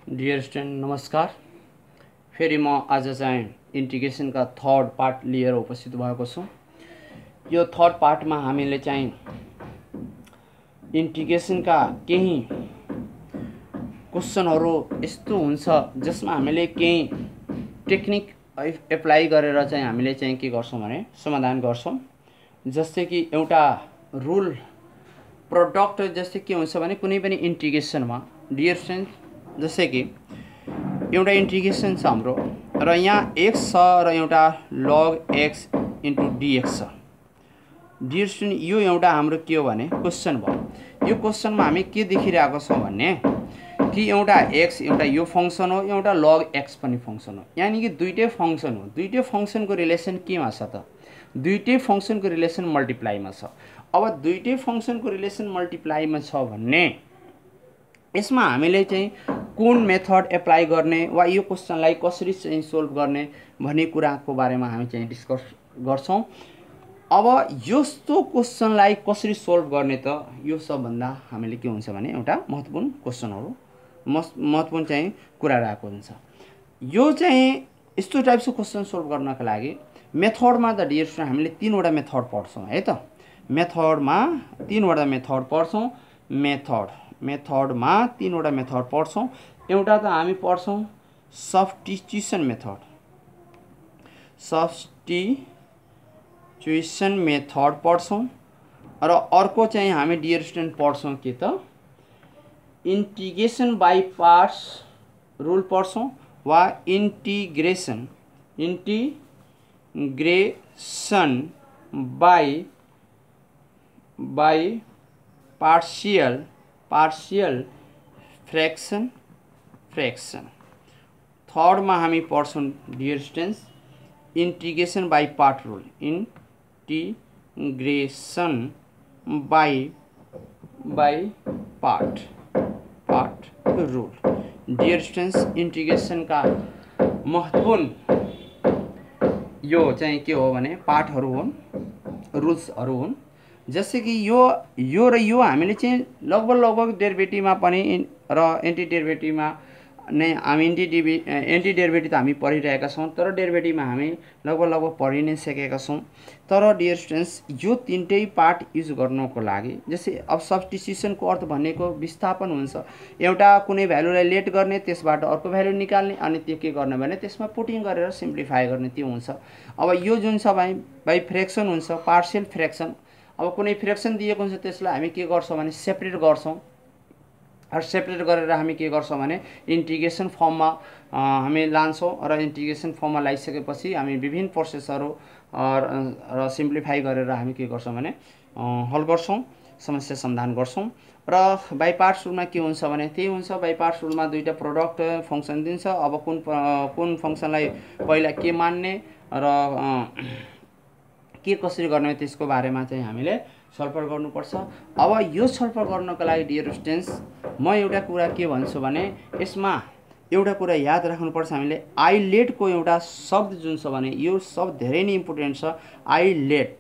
Dear student नमस्कार। फेरि म आज चाहिँ इन्टिग्रेसनका थर्ड पार्ट लिएर उपस्थित भएको छु। यो थर्ड पार्टमा हामीले चाहिँ इन्टिग्रेसनका केही क्वेसनहरू यस्तो हुन्छ जसमा हामीले केही टेक्निक एप्लाई गरेर चाहिँ हामीले चाहिँ के गर्छौं भने समाधान गर्छौं। जस्तै कि एउटा रुल प्रोडक्ट जस्तै के हुन्छ भने कुनै पनि इन्टिग्रेसनमा डियर स्टुडेन्ट जस्तै कि एउटा इन्टिग्रेसन छ हाम्रो र यहाँ x छ र एउटा log x इन्टु dx छ। डियर स्टुडेन्ट यो एउटा हाम्रो के हो भने क्वेसन भयो। यो क्वेसनमा हामी के देखिरहेको छौं भने कि एउटा x एउटा यो फंक्सन हो, एउटा log x पनि फंक्सन हो। यानी कि दुईटै फंक्सन हो। दुईटै फंक्सनको रिलेसन केमा छ त? दुईटै फंक्सनको रिलेसन मल्टिप्लाईमा छ। अब दुईटै फंक्सनको रिलेसन मल्टिप्लाईमा छ भन्ने यसमा हामीले चाहिँ कुन मेथड एप्लाई गर्ने वा यो क्वेसनलाई कसरी चाहिँ सोल्भ गर्ने भन्ने कुराको बारेमा हामी चाहिँ डिस्कस गर्छौं। अब यस्तो क्वेसनलाई कसरी सोल्भ गर्ने त यो सबभन्दा हामीले के हुन्छ भने एउटा महत्त्वपूर्ण क्वेसनहरु महत्त्वपूर्ण चाहिँ कुरा राखेको हुन्छ। यो चाहिँ यस्तो टाइपको क्वेसन सोल्भ गर्नका लागि मेथडमा त डियर स्टुडेन्ट हामीले तीनवटा मेथड पढ्छौं है त। मेथडमा तीनवटा मेथड पढ्छौं। मेथडमा तीनवटा मेथड पढ्छौं। एउटा त हामी पढ्छौं सब्स्टिट्युसन मेथड पढ्छौं र अर्को चाहिँ हामी डियर स्टुडेन्ट पढ्छौं के त इंटीग्रेशन बाई पार्ट्स रुल पढ्छौं वा integration by partial fraction. Third में हामी पढ्छौं dear students integration by part rule. Integration by part rule. Dear students integration का महत्त्वपूर्ण यो चाहिँ के हो भने पार्टहरु हुन्, रुल्सहरु हुन्। जस्तै कि यो र यो हामीले चाहिँ लगभग डेरिभेटिभमा पनि र एन्टी डेरिभेटिभमा नै हामी एन्टी डेरिभेटिभ त हामी पढिरहेका छौं, तर डेरिभेटिभमा हामी लगभग पढि नै सकेका छौं। तर डियर स्टुडेन्ट्स यो तीनटै पार्ट युज गर्नको लागि जस्तै अब सब्स्टिट्युसनको अर्थ भनेको विस्थापन हुन्छ। एउटा कुनै भ्यालुलाई लेट गर्ने, त्यसबाट अर्को भ्यालु निकाल्ने अनि त्यो के गर्ने भने त्यसमा पुटिङ गरेर सिम्प्लिफाई गर्ने त्यो हुन्छ। अब यो जुन छ बाई फ्र्याक्सन हुन्छ, पार्शियल फ्र्याक्सन। अब कुनै फ्र्याक्सन दिएको हुन्छ त्यसलाई हामी के गर्छौं भने सेपरेट गर्छौं र सेपरेट गरेर हामी के गर्छौं भने इंटीग्रेशन फर्ममा हामी लान्छौं र इंटीग्रेशन फर्ममा ल्याइसकेपछि हामी विभिन्न प्रोसेसहरु र सिम्प्लिफाई गरेर हामी के गर्छौं भने हल गर्छौं, समस्या समाधान गर्छौं। र बाई पार्ट्स रुलमा के हुन्छ भने त्यही हुन्छ। बाई पार्ट्स रुलमा दुईटा प्रोडक्ट फंक्सन दिन्छ। अब कुन फंक्सनलाई पहिला के मान्ने र के कसरी गर्ने त्यसको बारेमा चाहिँ हामीले छलफल गर्नुपर्छ। अब यो छलफल गर्नको लागि डियर स्टुडेन्ट्स म एउटा कुरा के भन्छु भने यसमा एउटा कुरा याद राख्नुपर्छ हामीले आइलेट को एउटा शब्द जुन छ भने यो शब्द धेरै नै इम्पोर्टेन्ट छ। आइलेट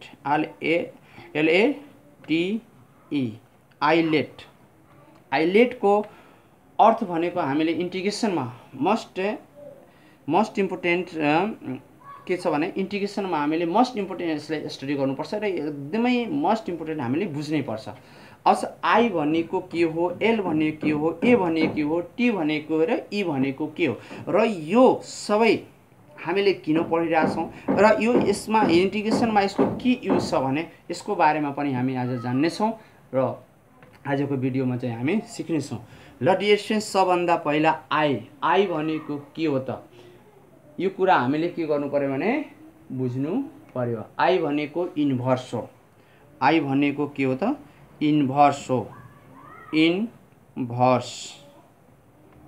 आइलेट को अर्थ भनेको हामीले इंटीग्रेशनमा मोस्ट इम्पोर्टेन्ट के छ भने इंटीग्रेशनमा हामीले मोस्ट इम्पोर्टेन्ट यसलाई स्टडी गर्नुपर्छ र एकदमै मोस्ट इम्पोर्टेन्ट हामीले बुझ्नै पर्छ। अब आई भनेको के हो, एल भनेको के हो, ए भनेको के हो, टी भनेको र ई भनेको के हो र यो सबै हामीले किन पढिरहेछौं र यो यसमा इंटीग्रेशनमा यसको के युज छ भने यसको बारेमा पनि हामी आज जान्ने छौं र आजको भिडियोमा चाहिँ हामी सिक्ने छौं। ल डियर स्टुडेन्ट्स सबभन्दा पहिला आई भनेको के हो त यो कुरा हामीले के गर्नु पर्यो भने बुझ्नु पर्यो। आई भनेको इन्भर्स हो। आई भनेको के हो त इन्भर्स हो।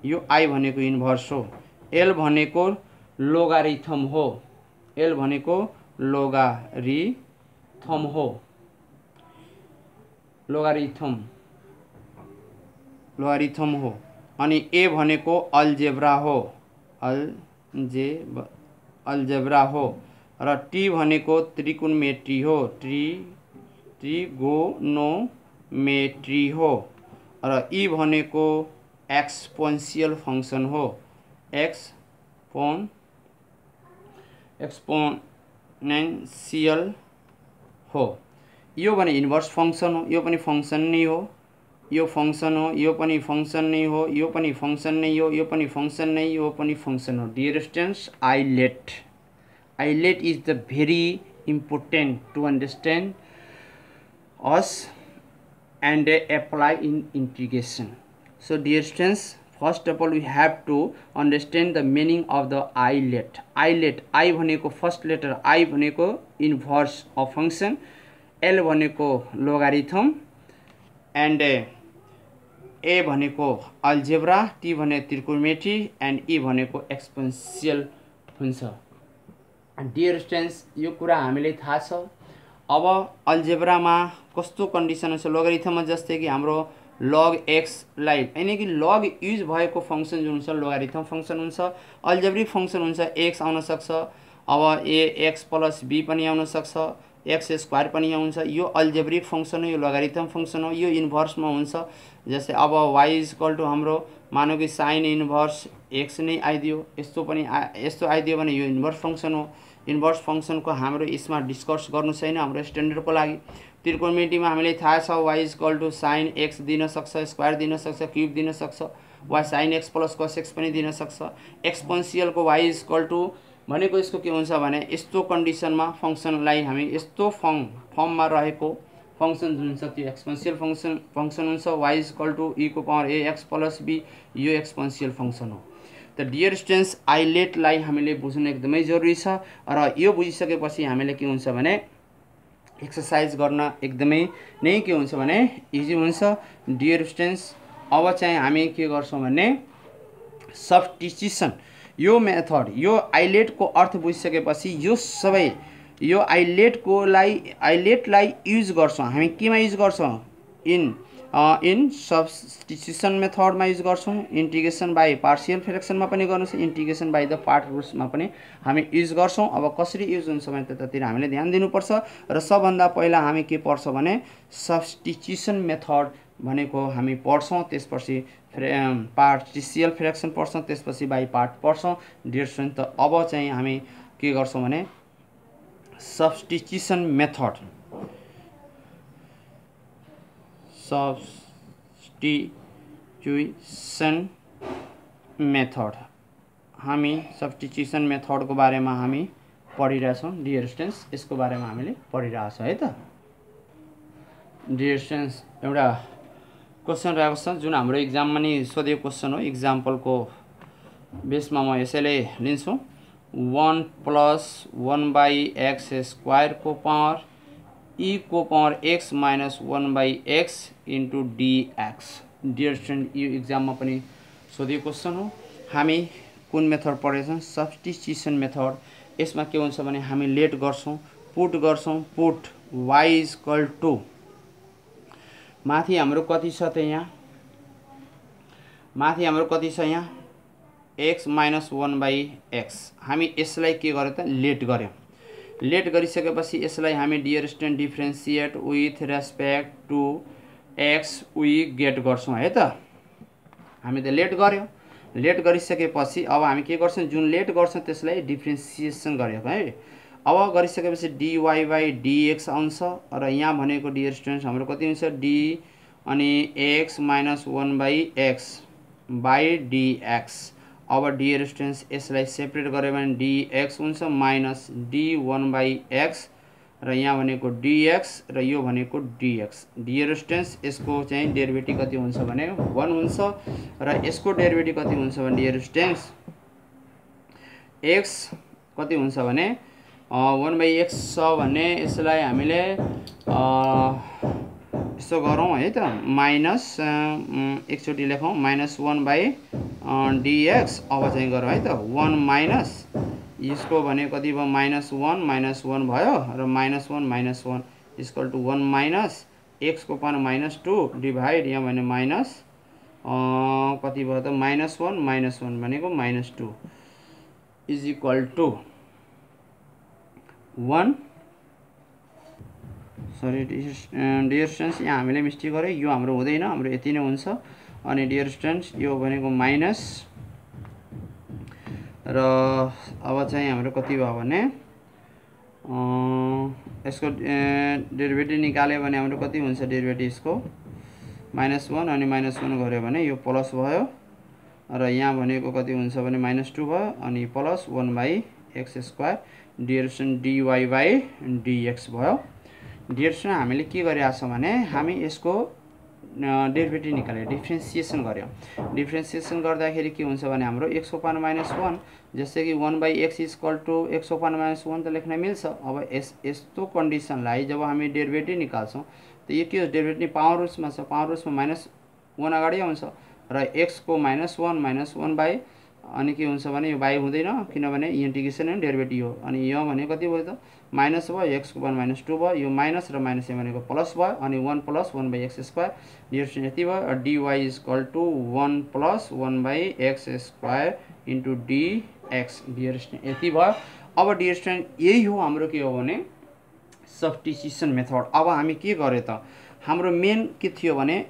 यो आई भनेको इन्भर्स हो। एल भनेको लोगारिथम हो। एल भनेको लोगारिथम हो। अनि ए भनेको अलजेब्रा हो र टी भनेको त्रिकोणमेट्री हो। त्रिगोनोमेट्री हो र ई भनेको एक्सपोनेन्सियल फंक्सन हो, एक्सपोनेन्सियल हो। यो भने इन्भर्स फंक्सन हो, यो पनि फंक्सन नै हो, यो फंक्सन हो, यो पनि फंक्सन नै हो, यो पनि फंक्सन नै हो, यो पनि फंक्सन नै, यो पनि फंक्सन हो। Dear students, islet is the very important to understand us and apply in integration. So dear students, first of all we have to understand the meaning of the ilet. I भनेको first letter, I भनेको inverse of function, L भनेको logarithm, and A भनेको algebra, T भने त्रिकोणमिति, and E भनेको exponential हुन्छ। Dear students, यो कुरा हामीले थाहा छ। अब अल्जेब्रामा कस्तो कन्डिसन हुन्छ, लोगारिथममा जस्तै कि हाम्रो लग एक्सलाई यानी कि लग युज भएको फंक्सन जुन हुन्छ लोगारिथम फंक्सन हुन्छ, अल्जेब्रिक फंक्सन हुन्छ, एक्स आउन सक्छ, अब एक्स प्लस बी पनि आउन सक्छ, एक्स स्क्वायर पनि आउँछ। यो अल्जेब्रिक फंक्सन हो, यो लोगारिथम फंक्सन हो, यो इन्भर्समा हुन्छ। जस्तै अब वाइ इज इक्वल टु हाम्रो मानौ कि साइन इन्भर्स एक्स नै आइदियो, यस्तो आइदियो भने यो इन्भर्स फंक्सन हो। इन्भर्स फंक्सनको हाम्रो यसमा डिस्कस गर्नु छैन हाम्रो स्ट्यान्डर्डको लागि। त्रिकोणमितिमा हामीलाई थाहा छ y is equal to sine x दिन सक्छ, स्क्वायर दिन सक्छ, क्युब दिन सक्छ, वा sine x plus cos x पनि दिन सक्छ। एक्सपोनेन्सियलको वाइ इज इक्वल टु भनेको यसको के हुन्छ भने यस्तो कन्डिसनमा फंक्सनलाई हामी यस्तो फर्ममा रहेको फंक्सन जुन छ त्यो एक्सपोनेन्सियल फंक्सन हुन्छ। Y is equal to e को power a x plus b, यो एक्सपोनेन्सियल फंक्सन हो। त डियर स्टुडेन्ट्स, आइलेटलाई हामीले बुझ्नु एकदमै जरुरी छ, र यो बुझिसकेपछि हामीले के हुन्छ भने एक्सरसाइज गर्न एकदमै नै के हुन्छ भने इजी हुन्छ। डियर स्टुडेन्ट्स, अब चाहिँ हामी के गर्छौँ भने सब्स्टिट्युसन, यो मेथड, यो आइलेटको अर्थ बुझिसकेपछि यो सबै यो आइलेटलाई युज गर्छौँ हामी केमा युज गर्छौँ, इन सब्स्टिट्युसन मेथडमा युज गर्छौँ, इंटीग्रेशन बाई पार्शियल फ्र्याक्सनमा पनि गर्नु छ, इंटीग्रेशन बाई द पार्ट रुल्समा पनि हामी युज गर्छौँ। अब कसरी युज हुन्छ भने त्यतातिर हामीले ध्यान दिनुपर्छ, र सबभन्दा पहिला हामी के पढ्छौँ भने सब्स्टिट्युसन मेथड भनेको हामी पढ्छौँ, त्यसपछि पार्शियल फ्र्याक्सन पढ्छौँ, त्यसपछि बाई पार्ट पढ्छौँ। डियर स्टुडेन्ट, त अब चाहिँ हामी के गर्छौँ भने सब्स्टिट्युसन मेथड हामी सब्स्टिट्युसन मेथडको बारेमा हामी पढिरहेछौँ। डियर स्टुडेन्ट्स, यसको बारेमा हामीले पढिरहेछौँ है त। डियर स्टुडेन्ट्स, एउटा क्वेसन रहेको छ जुन हाम्रो इक्जाममा नि सोधेको क्वेसन हो, इक्जाम्पलको बेसमा म यसैले लिन्छु। 1 + 1/x स्क्वायर को पावर e को power x - 1/x into dx। Dear student, यो इक्जाममा पनि सोधेको क्वेसन हो। हामी कुन मेथड पढेछौँ, सब्स्टिट्युसन मेथड। यसमा के हुन्छ भने हामी लेट गर्छौँ, पुट गर्छौँ, put y is equal to माथि हाम्रो कति छ त यहाँ, माथि हाम्रो कति छ यहाँ x - 1/x। हामी यसलाई के गर्यो त लेट गर्यौँ। लेट गरिसकेपछि यसलाई हामी dear student differentiate with respect to x we get गर्छौँ है त। हामी त लेट गर्यौँ, लेट गरिसकेपछि अब हामी के गर्छौँ, जुन लेट गर्छौँ त्यसलाई डिफ्रेन्सिएसन गर्यौँ है। अब गरिसकेपछि dy/dx आउँछ, र यहाँ भनेको डियर स्टुडेन्ट्स हाम्रो कति हुन्छ d अनि x - 1/x बाई dx। अब डियर स्टुडेन्ट्स यसलाई सेपरेट गर्यो भने dx हुन्छ माइनस d1/x, र यहाँ भनेको dx, र यो भनेको dx। डियर स्टुडेन्ट्स, यसको चाहिँ डेरिभेटिभ कति हुन्छ भने 1 हुन्छ, र यसको डेरिभेटिभ कति हुन्छ भने डियर स्टुडेन्ट्स x कति हुन्छ भने 1/x छ भने यसलाई हामीले यसो गरौँ है त, माइनस एकचोटि लेखौँ -1/dx। अब चाहिँ गरौँ है त, 1 माइनस यसको भने कति भयो -1 भयो, र -1 इक्वल टु 1 माइनस x को पावर -2 डिभाइड यहाँ भने माइनस कति भयो त -1 भनेको -2 is equal to 1। Sorry dear students, यहाँ हामीले मिस्टेक गऱ्यो, यो हाम्रो हुँदैन, हाम्रो यति नै हुन्छ। अनि डियर स्टुडेन्ट्स यो भनेको माइनस र अब चाहिँ हाम्रो कति भयो भने यसको डेरिभेटिभ निकाल्यो भने हाम्रो कति हुन्छ डेरिभेटिभ यसको -1 अनि -1 गर्यो भने यो प्लस भयो र यहाँ भनेको कति हुन्छ भने -2 भयो अनि plus 1/x² dear student dy/dx भयो। डियर स्टुडेन्ट हामीले के गरेका छौँ भने हामी यसको डेरिभेटिभ निकाल्यो डिफ्रेन्सिएसन गर्यो। डिफ्रेन्सिएसन गर्दाखेरि के हुन्छ भने हाम्रो x⁻1 जस्तै कि 1/x = x⁻1 त लेख्न मिल्छ। अब यस्तो कन्डिसनलाई जब हामी डेरिभेटिभ निकाल्छौँ त यो के हो डेरिभेटिभ पावर रुट्समा छ, पावर रुट्समा -1 अगाडि आउँछ र x को -1 अनि के हुन्छ भने यो बाई हुँदैन किनभने इन्टिग्रेसन एन्ड डेरिभेटिभ हो। अनि यो भने कति भयो त माइनस भयो x⁻2 भयो यो माइनस र माइनस यो भनेको प्लस भयो अनि 1 + 1/x² डियर स्टुडेन्ट यति भयो dy = 1 + 1/x² into dx dear student यति भयो। अब डियर स्टुडेन्ट यही हो हाम्रो के हो भने सब्स्टिट्युसन मेथड। अब हामी के गर्यो त हाम्रो मेन के थियो भने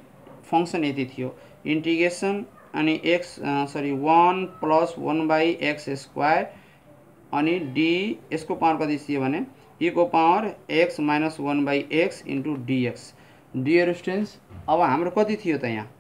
फंक्सन यति थियो इन्टिग्रेसन अनि 1 + 1/x² अनि d यसको पावर कति थियो भने e को power x - 1/x into dx dear students. अब हाम्रो कति थियो त यहाँ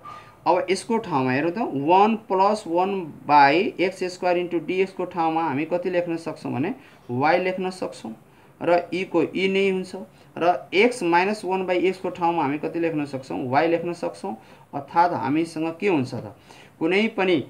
अब यसको ठाउँमा हेरौँ त 1 + 1/x² इन्टु dx को ठाउँमा हामी कति लेख्न सक्छौँ भने y लेख्न सक्छौँ र e को e नै हुन्छ र x - 1/x को ठाउँमा हामी कति लेख्न सक्छौँ y लेख्न सक्छौँ। अर्थात् हामीसँग के हुन्छ त कुनै पनि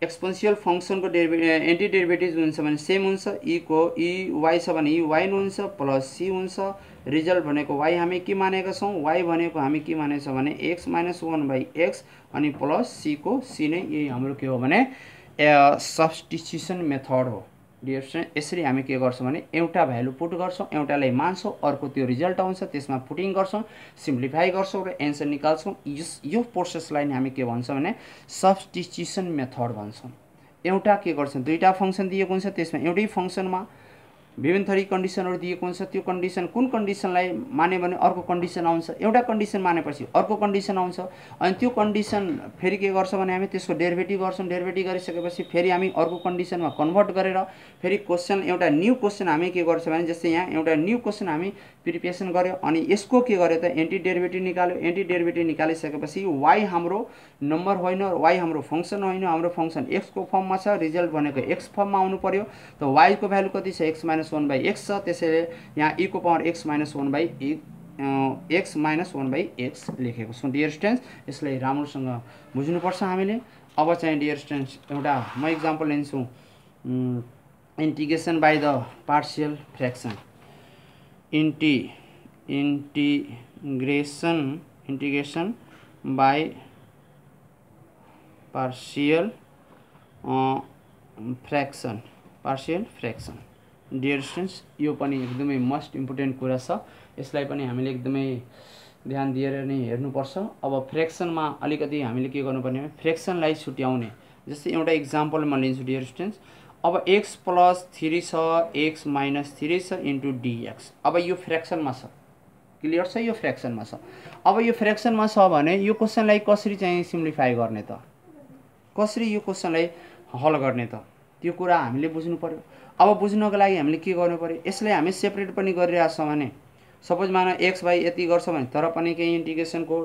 एक्सपोनेन्शियल फंक्सन को एन्टी डेरिभेटिभ हुन्छ भने सेम हुन्छ e को e y छ भने e y हुन्छ प्लस c हुन्छ रिजल्ट भनेको y हामी के मानेका छौँ y भनेको हामी के मानेका छौँ भने x - 1/x अनि प्लस c को c नै यही हाम्रो के हो भने सब्स्टिट्युसन मेथड हो। डियर स्टुडेन्ट यसरी हामी के गर्छौँ भने एउटा भ्यालु पुट गर्छौँ एउटालाई मान्छौँ अर्को त्यो रिजल्ट आउँछ त्यसमा पुटिङ गर्छौँ सिम्प्लिफाई गर्छौँ र एन्सर निकाल्छौँ। यो प्रोसेसलाई नै हामी के भन्छौँ भने सब्स्टिट्युसन मेथड भन्छौँ। एउटा के गर्छौँ दुईटा फंक्सन दिएको हुन्छ त्यसमा एउटै फंक्सनमा विभिन्न थरी कन्डिसनहरु दिएको हुन्छ त्यो कन्डिसन कुन कन्डिसनलाई माने भने अर्को कन्डिसन आउँछ एउटा कन्डिसन मानेपछि अर्को कन्डिसन आउँछ अनि त्यो कन्डिसन फेरि के गर्छ भने हामी त्यसको डेरिभेटिभ गर्छौं डेरिभेटिभ गरिसकेपछि फेरि हामी अर्को कन्डिसनमा कन्भर्ट गरेर फेरि क्वेशन एउटा न्यू क्वेशन हामी के गर्छ भने जस्तै यहाँ एउटा न्यू क्वेशन हामी प्रिपरेसन गर्यो अनि यसको के गर्यो त एन्टी डेरिभेटिभ निकाल्यो एन्टी डेरिभेटिभ निकालिसकेपछि y हाम्रो नम्बर होइन y हाम्रो फंक्सन होइन हाम्रो फंक्सन x को फर्ममा छ रिजल्ट भनेको x फर्ममा आउनु पर्यो त y को भ्यालु कति छ x - 1/x छ त्यसैले यहाँ e को पावर x - 1/x लेखेको छौं। डियर स्टुडेन्ट्स यसलाई राम्रोसँग बुझ्नुपर्छ हामीले। अब चाहिँ डियर स्टुडेन्ट्स एउटा म एक्जाम्पल लिन्छु integration by the partial fraction integration by partial fraction dear students यो पनि एकदमै मोस्ट इम्पोर्टेन्ट कुरा छ यसलाई पनि हामीले एकदमै ध्यान दिएर नै हेर्नुपर्छ। अब फ्रैक्शनमा अलिकति हामीले के गर्नुपर्ने भने फ्रैक्शनलाई छुट्याउने जस्तै एउटा एक्जाम्पल म लिन्छु डियर स्टुडेन्ट्स। अब x + 3 छ x - 3 छ इन्टु dx अब यो फ्रैक्शनमा छ क्लियर छ यो फ्रैक्शनमा छ। अब यो फ्रैक्शनमा छ भने यो क्वेशनलाई कसरी चाहिँ सिम्प्लिफाई गर्ने त कसरी यो क्वेशनलाई हल गर्ने त त्यो कुरा हामीले बुझ्नु पर्यो। अब बुझ्नको लागि हामीले के गर्नु पर्यो यसलाई हामी सेपरेट पनि गरिरहेका छौं भने सपोज माना x बाइ यति गर्छ भने तर पनि केही इन्टिग्रेसनको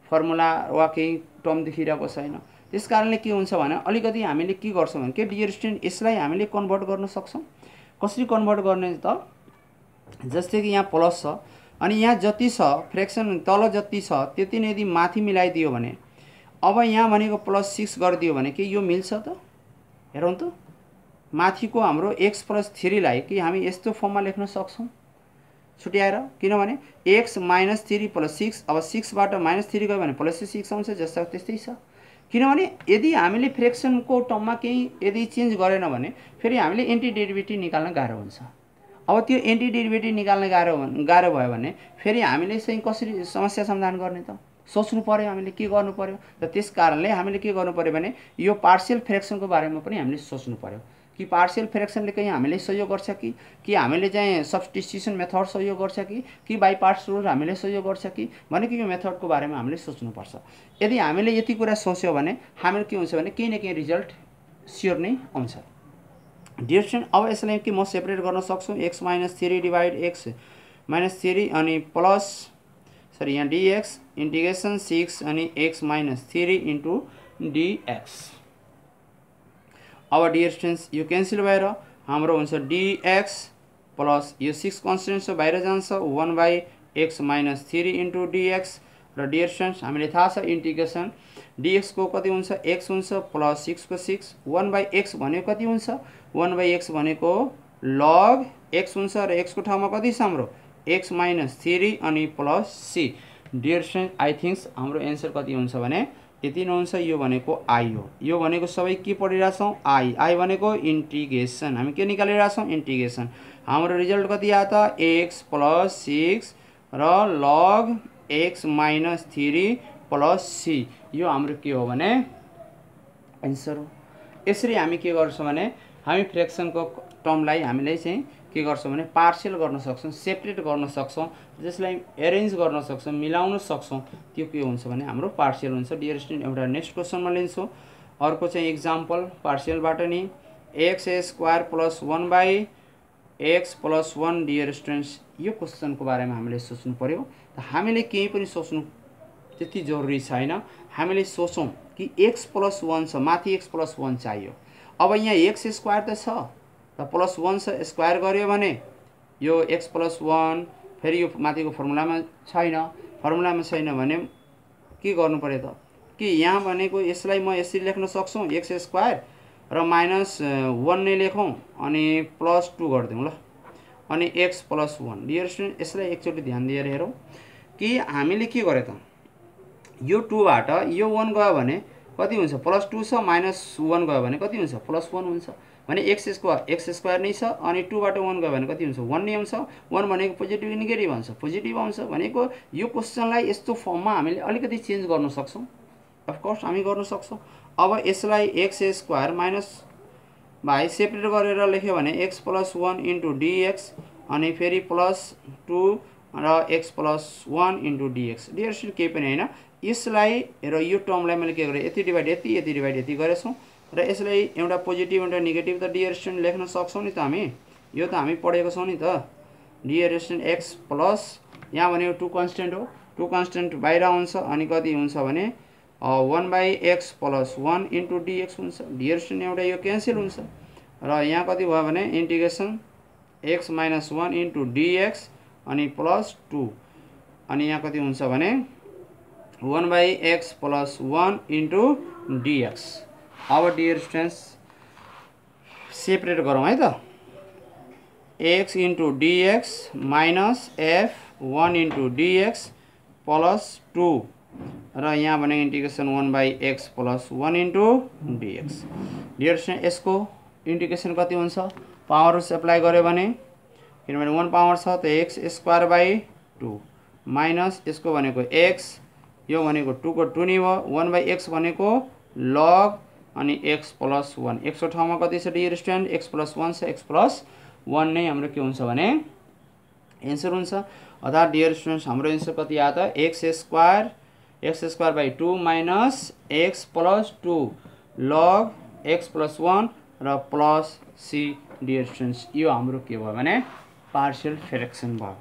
फर्मुला वा केही टर्म देखिरहेको छैन त्यसकारणले के हुन्छ भने अलिकति हामीले के गर्छौं भने के डियर स्टुडेन्ट यसलाई हामीले कन्भर्ट गर्न सक्छौं। कसरी कन्भर्ट गर्ने त जस्तै कि यहाँ प्लस छ अनि यहाँ जति छ फ्रैक्शन तल जति छ त्यति नै यदि माथि मिलाइदियो भने अब यहाँ भनेको +6 गरिदियो भने के यो मिल्छ त हेरौं त माथिको हाम्रो x + 3 लाई कि हामी यस्तो फर्ममा लेख्न सक्छौं छुट्याएर किनभने x - 3 + 6 अब 6 बाट -3 गयो भने +6 आउँछ जस्तो त्यस्तै छ किनभने यदि हामीले फ्रैक्शनको टर्ममा केही यदि चेन्ज गरेन भने फेरि हामीले एन्टी डेरिभेटिभ निकाल्न गाह्रो हुन्छ। अब त्यो एन्टी डेरिभेटिभ निकाल्न गाह्रो भयो भने फेरि हामीले चाहिँ कसरी समस्या समाधान गर्ने त सोच्नु पर्यो हामीले के गर्नु पर्यो त त्यसकारणले हामीले के गर्नु पर्यो भने यो पार्शियल फ्रैक्शनको बारेमा पनि हामीले सोच्नु पर्यो कि पार्शियल फ्र्याक्सनले कहीं हामीलाई सहयोग गर्छ कि हामीले चाहिँ सब्स्टिट्युसन मेथड सहयोग गर्छ कि बाई पार्ट्स रुल हामीलाई सहयोग गर्छ कि भनेको यो मेथडको बारेमा हामीले सोच्नुपर्छ। यदि हामीले यति कुरा सोच्यो भने हाम्रो के हुन्छ भने केही न केही रिजल्ट स्योर नै आउँछ। डियर स्टुडेन्ट, अब यसलाई के म सेपरेट गर्न सक्छु, x - 3 डिवाइड x - 3 अनि प्लस सरी यहाँ dx इंटीग्रेशन 6 अनि x - 3 इन्टु dx। अब डियर स्टुडेन्ट्स यो क्यान्सल भएर हाम्रो हुन्छ dx प्लस यो 6 कन्स्टेन्ट छ बाहिर जान्छ 1/x - 3 इन्टु dx। र डियर स्टुडेन्ट्स हामीले थाहा छ इंटीग्रेशन dx को कति हुन्छ x हुन्छ प्लस 6 को 6 1/x भनेको कति हुन्छ 1/x भनेको log x हुन्छ र x को ठाउँमा कति छ हाम्रो x - 3 अनि plus c। Dear student I thinks हाम्रो एन्सर कति हुन्छ भने यति नै हुन्छ। यो भनेको i हो, यो भनेको सबै के पढिरहेछौँ i भनेको इंटीग्रेशन, हामी के निकालिरहेछौँ इंटीग्रेशन। हाम्रो रिजल्ट कति आयो त x प्लस 6 र log x - 3 प्लस c। यो हाम्रो के हो भने एन्सर हो। यसरी हामी के गर्छौँ भने हामी फ्र्याक्सनको टर्मलाई हामीले चाहिँ के गर्छौँ भने पार्शियल गर्न सक्छौँ, सेपरेट गर्न सक्छौँ, जसलाई एरेन्ज गर्न सक्छौँ, मिलाउन सक्छौँ, त्यो के हुन्छ भने हाम्रो पार्शियल हुन्छ। डियर स्टुडेन्ट एउटा नेक्स्ट क्वेसनमा लिन्छु। अर्को चाहिँ एक्जाम्पल पार्शियलबाट नि x² plus 1/x plus 1। Dear students यो क्वेसनको बारेमा हामीले सोच्नु पर्यो। हामीले केही पनि सोच्नु त्यति जरुरी छैन, हामीले सोचौँ कि x प्लस 1 छ, माथि x प्लस 1 चाहियो। अब यहाँ x² त छ र प्लस 1 छ, स्क्वायर गर्यो भने यो x प्लस 1 फेरि यो माथिको फर्मुलामा छैन भने के गर्नु पर्यो त कि यहाँ भनेको यसलाई म यसरी लेख्न सक्छु x² र -1 नै लेखौँ अनि प्लस 2 गरिदिउँ ल, अनि x प्लस 1। डियर स्टुडेन्ट यसलाई एकचोटि ध्यान दिएर हेरौँ कि हामीले के गरे त यो 2 बाट यो 1 गयो भने कति हुन्छ प्लस 2 छ, -1 गयो भने कति हुन्छ प्लस 1 हुन्छ भने x² नै छ अनि 2 बाट 1 गयो भने कति हुन्छ 1 नै आउँछ। 1 भनेको पोजिटिभ नेगेटिभ आउँछ, पोजिटिभ आउँछ भनेको यो क्वेसनलाई यस्तो फर्ममा हामीले अलिकति चेन्ज गर्न सक्छौँ, अफकोर्स हामी गर्न सक्छौँ। अब यसलाई x² माइनस बाई सेपरेट गरेर लेख्यो भने x प्लस 1 इन्टु dx अनि फेरि प्लस 2 र x plus 1 into dx। Dear student केही पनि होइन, यसलाई र यो टर्मलाई मैले के गरेँ यति डिभाइड यति डिभाइड यति गरेछौँ र यसलाई एउटा पोजिटिभ एउटा नेगेटिभ त डियर स्टुडेन्ट लेख्न सक्छौँ नि त हामी, यो त हामी पढेको छौँ नि त। डियर स्टुडेन्ट x प्लस यहाँ भनेको 2 कन्स्टेन्ट हो, 2 कन्स्टेन्ट बाहिर आउँछ अनि कति हुन्छ भने 1/x प्लस 1 इन्टु dx हुन्छ। डियर स्टुडेन्ट एउटा यो क्यान्सल हुन्छ र यहाँ कति भयो भने इंटीग्रेशन x - 1 इन्टु dx अनि प्लस 2 अनि यहाँ कति हुन्छ भने 1/x प्लस 1 इन्टु dx। अब डियर स्टुडेन्ट्स सेपरेट गरौँ है त, x into dx minus f 1 into dx plus 2 र यहाँ भने integration 1/x plus 1 into dx। Dear student यसको इंटीग्रेशन कति हुन्छ पावरस एप्लाई गर्यो भने किनभने 1 पावर छ त x² / 2 माइनस यसको भनेको x यो भनेको 2 को 2 नै भयो 1/x भनेको log अनि x प्लस 1। x को ठाउँमा कति छ डियर स्टुडेन्ट x प्लस 1 छ, x प्लस 1 नै हाम्रो के हुन्छ भने एन्सर हुन्छ। अर्थात् डियर स्टुडेन्ट्स हाम्रो एन्सर कति आयो त x² / 2 minus x plus 2 log x plus 1 र प्लस c। डियर स्टुडेन्ट्स यो हाम्रो के भयो भने पार्शियल फ्र्याक्सन भयो।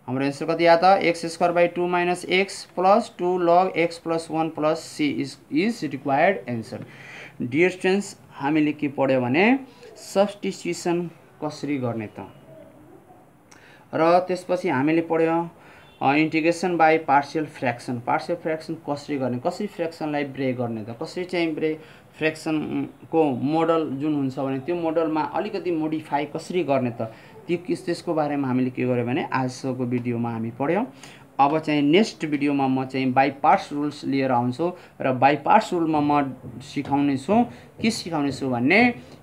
हाम्रो एन्सर कति आयो त x² / 2 minus x plus 2 log x plus 1 plus c is required answer. Dear students हामीले के पढ्यो भने सब्स्टिट्युसन कसरी गर्ने त र त्यसपछि हामीले पढ्यो integration by partial fraction, partial fraction कसरी गर्ने, कसरी फ्र्याक्सनलाई ब्रेक गर्ने त, कसरी चाहिँ ब्रेक फ्र्याक्सनको मोडल जुन हुन्छ भने त्यो मोडलमा अलिकति मोडिफाई कसरी गर्ने त त्यसको बारेमा हामीले के गर्यो भने आजको भिडियोमा हामी पढ्यौँ। अब चाहिँ नेक्स्ट भिडियोमा म चाहिँ बाई पार्ट्स रुल्स लिएर आउँछु र बाई पार्ट्स रुलमा म सिकाउने छु के सिकाउने छु भन्ने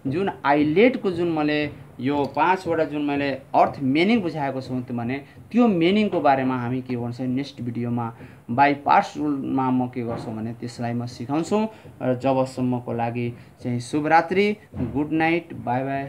जुन आइलेटको जुन मैले यो 5 वटा जुन मैले अर्थ मिनिङ बुझाएको छु भने त्यो मिनिङको बारेमा हामी के गर्छौँ नेक्स्ट भिडियोमा बाई पार्ट्स रुलमा म के गर्छु भने त्यसलाई म सिकाउँछु। र जबसम्मको लागि चाहिँ शुभरात्रि, गुड नाइट, बाई बाई।